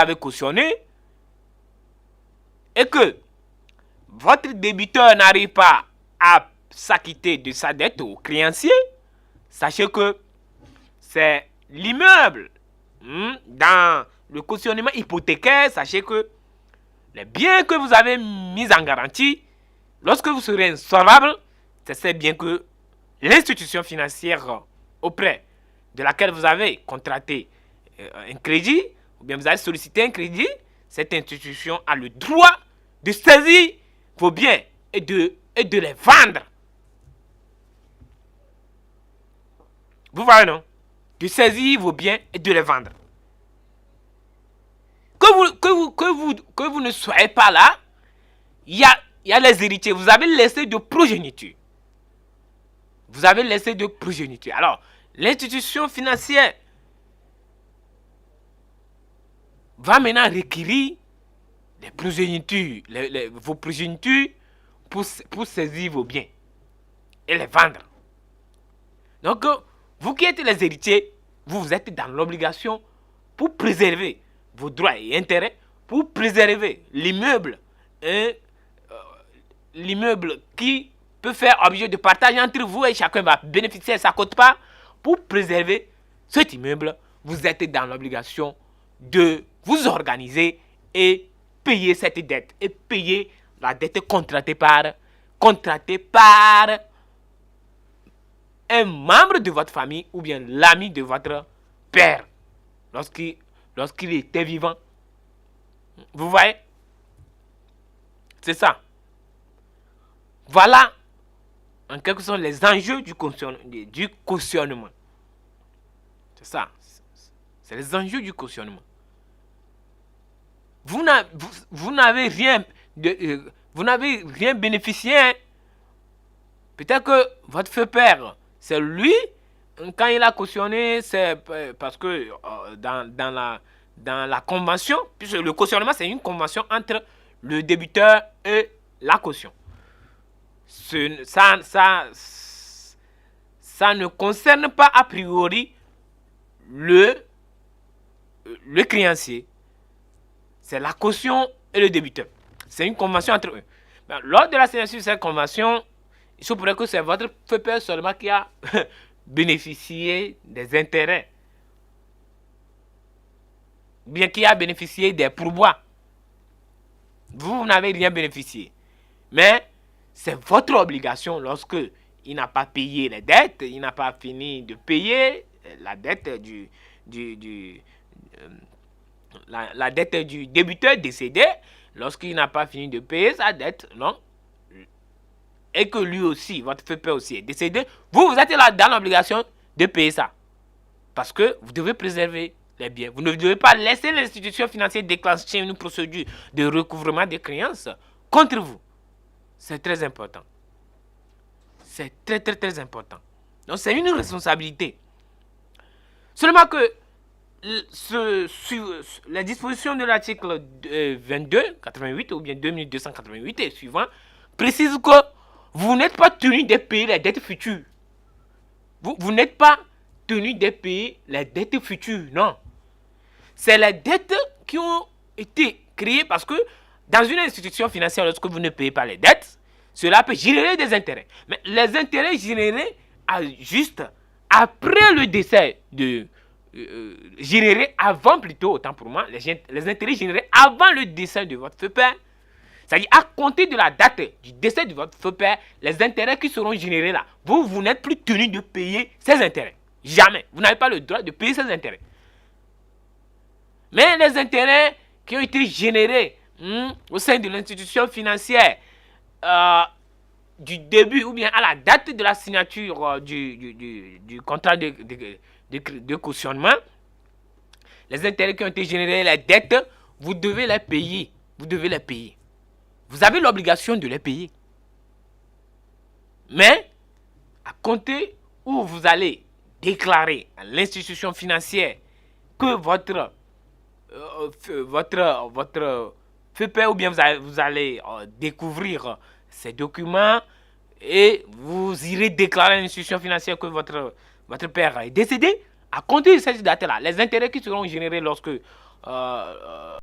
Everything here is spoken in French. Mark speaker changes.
Speaker 1: avez cautionné et que votre débiteur n'arrive pas à s'acquitter de sa dette au créancier, sachez que c'est l'immeuble. Dans le cautionnement hypothécaire, sachez que les biens que vous avez mis en garantie, lorsque vous serez insolvable, c'est ces biens que l'institution financière auprès de laquelle vous avez contracté un crédit, ou bien vous avez sollicité un crédit, cette institution a le droit de saisir vos biens et de les vendre. Vous voyez, non? De saisir vos biens et de les vendre. Que vous ne soyez pas là, il y a les héritiers. Vous avez laissé de progéniture. Vous avez laissé de progéniture. Alors, l'institution financière va maintenant requérir les progénitures, vos progénitures pour saisir vos biens et les vendre. Donc, vous qui êtes les héritiers, vous êtes dans l'obligation pour préserver vos droits et intérêts, pour préserver l'immeuble, l'immeuble qui peut faire objet de partage entre vous et chacun va bénéficier de sa quote-part. Pour préserver cet immeuble, vous êtes dans l'obligation de vous organiser et payer cette dette et payer la dette contractée par un membre de votre famille ou bien l'ami de votre père lorsqu'il était vivant. Vous voyez? C'est ça. Voilà en quelque sorte les enjeux du cautionnement. C'est ça. C'est les enjeux du cautionnement. Vous n'avez rien bénéficié. Hein? Peut-être que votre feu père, c'est lui, quand il a cautionné, c'est parce que dans la convention, puisque le cautionnement, c'est une convention entre le débiteur et la caution. Ça ne concerne pas a priori le créancier. C'est la caution et le débiteur. C'est une convention entre eux. Mais lors de la signature de cette convention, il se pourrait que c'est votre père seulement qui a bénéficié des intérêts. Bien qui a bénéficié des pourboires. Vous n'avez rien bénéficié. Mais c'est votre obligation lorsque il n'a pas payé les dettes, il n'a pas fini de payer la dette la dette du débiteur décédé, lorsqu'il n'a pas fini de payer sa dette, non, et que lui aussi, votre père aussi est décédé, vous êtes là dans l'obligation de payer ça. Parce que vous devez préserver les biens. Vous ne devez pas laisser l'institution financière déclencher une procédure de recouvrement des créances contre vous. C'est très important. C'est très, très, très important. Donc, c'est une responsabilité. Seulement que les dispositions de l'article 2288 ou bien 2288 et suivant précisent que vous n'êtes pas tenu de payer les dettes futures. Vous n'êtes pas tenu de payer les dettes futures, non. C'est les dettes qui ont été créées parce que dans une institution financière, lorsque vous ne payez pas les dettes, cela peut générer des intérêts. Mais les intérêts générés juste après le décès générés avant plutôt, autant pour moi, les intérêts générés avant le décès de votre père, c'est-à-dire à compter de la date du décès de votre père, les intérêts qui seront générés là, vous n'êtes plus tenu de payer ces intérêts. Jamais. Vous n'avez pas le droit de payer ces intérêts. Mais les intérêts qui ont été générés au sein de l'institution financière du début ou bien à la date de la signature du contrat de cautionnement, les intérêts qui ont été générés, les dettes, vous devez les payer. Vous devez les payer. Vous avez l'obligation de les payer. Mais, à compter où vous allez déclarer à l'institution financière que votre feu père ou bien vous allez découvrir ces documents et vous irez déclarer à l'institution financière que votre père est décédé, à compter de cette date-là, les intérêts qui seront générés lorsque euh,